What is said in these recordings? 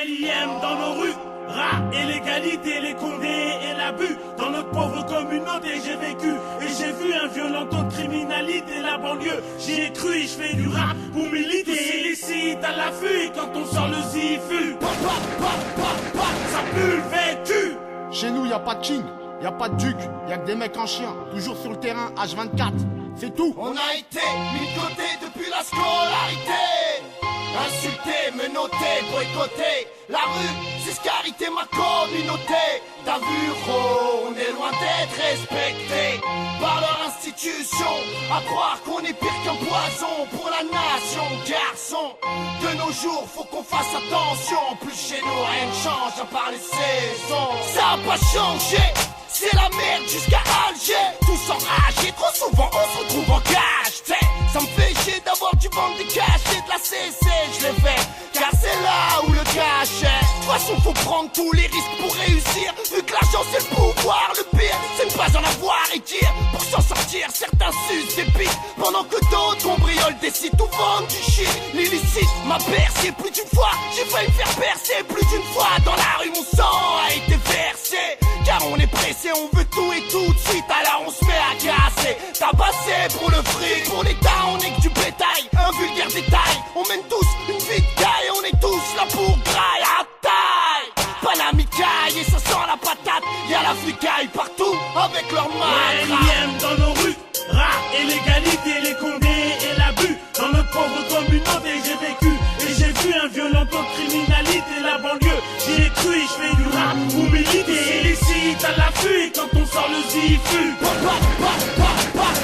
l'IM dans nos rues, rap et l'égalité, les condés et l'abus. Dans notre pauvre communauté j'ai vécu et j'ai vu un violent taux de criminalité. La banlieue, j'y ai cru et je fais du rap pour militer. Tous illicites à l'affût quand on sort le zifu. Ça pue le vécu. Chez nous, y a pas de king, y a pas de duc, y a que des mecs en chien, toujours sur le terrain, H24, c'est tout. On a été mis de côté depuis la scolarité. Insulté, menotté, boycotté. La rue, c'est ce qu'a hérité ma communauté. T'as vu, on est loin d'être respecté par leur institution. À croire qu'on est pire qu'un poison pour la nation, garçon. De nos jours, faut qu'on fasse attention. En plus chez nous, rien ne change à part les saisons. Ça a pas changé, c'est la merde jusqu'à Alger. Tous enragés, trop souvent on se retrouve en cage, t'sais. Ça me fait chier d'avoir du ventre des cachets de la CC. Je l'ai fait, car c'est là où le cash est. De toute façon faut prendre tous les risques pour réussir. Vu que l'argent c'est le pouvoir, le pire c'est ne pas en avoir et dire. Pour s'en sortir, certains sucent des pics, pendant que d'autres cambriolent des sites ou vendent du shit. L'illicite m'a bercé plus d'une fois. J'ai failli me faire percer plus d'une fois. Dans la rue mon sang a été versé, car on est pressé, on veut tout et tout de suite. Alors on se met à casser, tabasser pour le fric. Pour l'État on est que du bétail, un vulgaire détail. On mène tous une vie de caille, on est tous là pour graille à taille. Panamicaille et ça sent la patate. Y'a la flicaille partout avec leur main. l'IM dans nos rues, rap et l'égalité, les condés et l'abus. Dans notre pauvre communauté j'ai vécu et j'ai vu un violent taux de criminalité. La banlieue, j'y ai cru et je fais du rap pour militer. Illicite à l'affût quand on sort le zifu.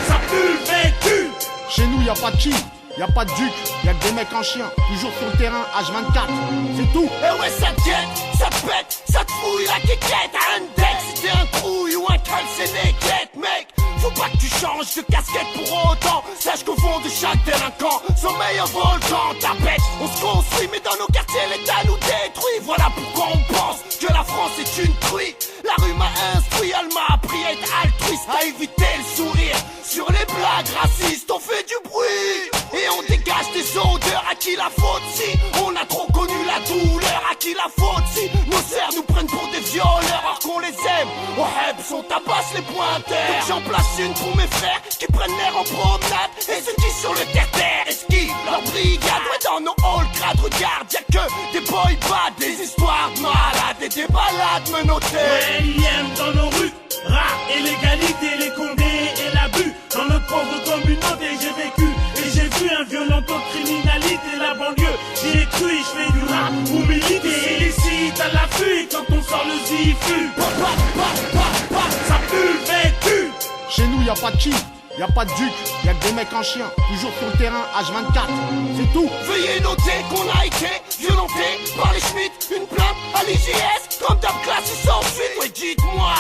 Ça pue le vécu. Chez nous, y a pas de king, y a pas de duc, y a que des mecs en chien, toujours sur le terrain, H24, c'est tout. Et ouais ça te guette, ça te pète, ça te fouille la quéquette. Index, si t'es un trouille ou un crâne c'est négrette, mec. Faut pas que tu changes de casquette pour autant. Sache qu'au fond de chaque délinquant sommeille un volcan. Tapette, on se construit mais dans nos quartiers l'État nous détruit. Voilà pourquoi on pense que la France est une truite. La rue m'a instruit, elle m'a appris à être altruiste, à éviter le sourire. Sur les blagues racistes on fait du bruit et on dégage des odeurs. À qui la faute si on a trop connu la douleur? À qui la faute si nos sœurs nous prennent pour des violeurs alors qu'on les aime? Au Hebs on tabasse les pointeurs. Donc j'en place une pour mes frères qui prennent l'air en promenade et ceux qui sur le terre-terre esquivent leur brigade. Ouais dans nos halls crades regarde, y'a que des boy bad, des histoires de malades et des balades menottées. Ouais l'IM dans nos rues, rap et l'égalité, les condés et l'abus. Dans notre pauvre communauté j'ai vécu et j'ai vu un violent taux de criminalité. La banlieue, j'y ai cru et je fais du rap pour militer. Illicite à l'affût quand on sort le zifu. Ça pue le vécu. Chez nous, y a pas de king, y a pas de duc, y a que des mecs en chien, toujours sur le terrain, H24, c'est tout. Veuillez noter qu'on a été violenté par les Schmitt. Une plainte à l'IGS, comme d'hab classe ils s'enfuient. Ouais dites-moi,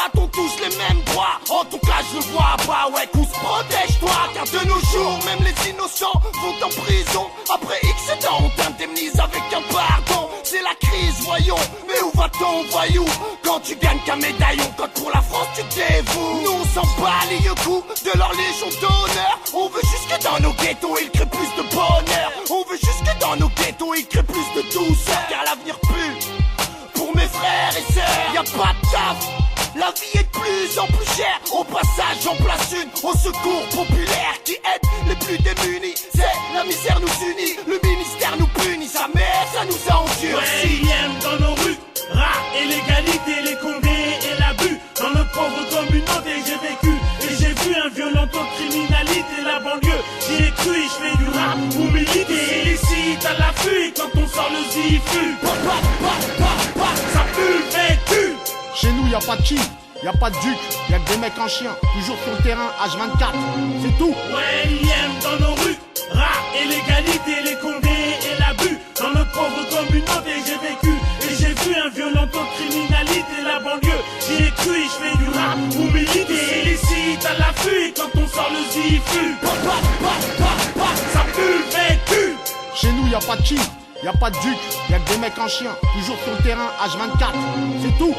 a-t-on tous les mêmes droits? En tout cas je le vois pas, ouais qu'on se protège toi. Car de nos jours, même les innocents vont en prison. Après X temps, on t'indemnise avec un pardon. C'est la crise, voyons, mais où va-t-on, voyou? Quand tu gagnes qu'un médaillon, quand pour la France tu dévoues. Nous on s'en bat les coups de leur légion d'honneur. On veut juste que dans nos ghettos il crée plus de bonheur. On veut juste que dans nos ghettos il crée plus de douceur. Car l'avenir pue pour mes frères et sœurs. Y'a pas de taf, la vie est de plus en plus chère. Au passage j'en place une au secours populaire qui aide les plus démunis. C'est la misère nous unit, le ministère nous punit. Sa mère ça nous a endurcis. Ouais l'IM dans nos rues, rap et l'égalité, les condés et l'abus. Dans notre pauvre communauté j'ai vécu et j'ai vu un violent taux de criminalité. La banlieue, j'y ai cru et je fais du rap pour militer. Illicite à l'affût quand on sort le zifu. Ça pue le vécu. Chez nous, y a pas de king, y a pas de duc, y a que des mecs en chien, toujours sur le terrain, H24, c'est tout. Ouais l'IM dans nos rues, rap et l'égalité, les condés et l'abus. Dans notre pauvre communauté j'ai vécu et j'ai vu un violent taux de criminalité. La banlieue, j'y ai cru et je fais du rap pour militer. Illicite à l'affût quand on sort le zifu. Ça pue le vécu. Chez nous, y a pas de king, y a pas de duc, y a que des mecs en chien, toujours sur le terrain, H24, c'est tout.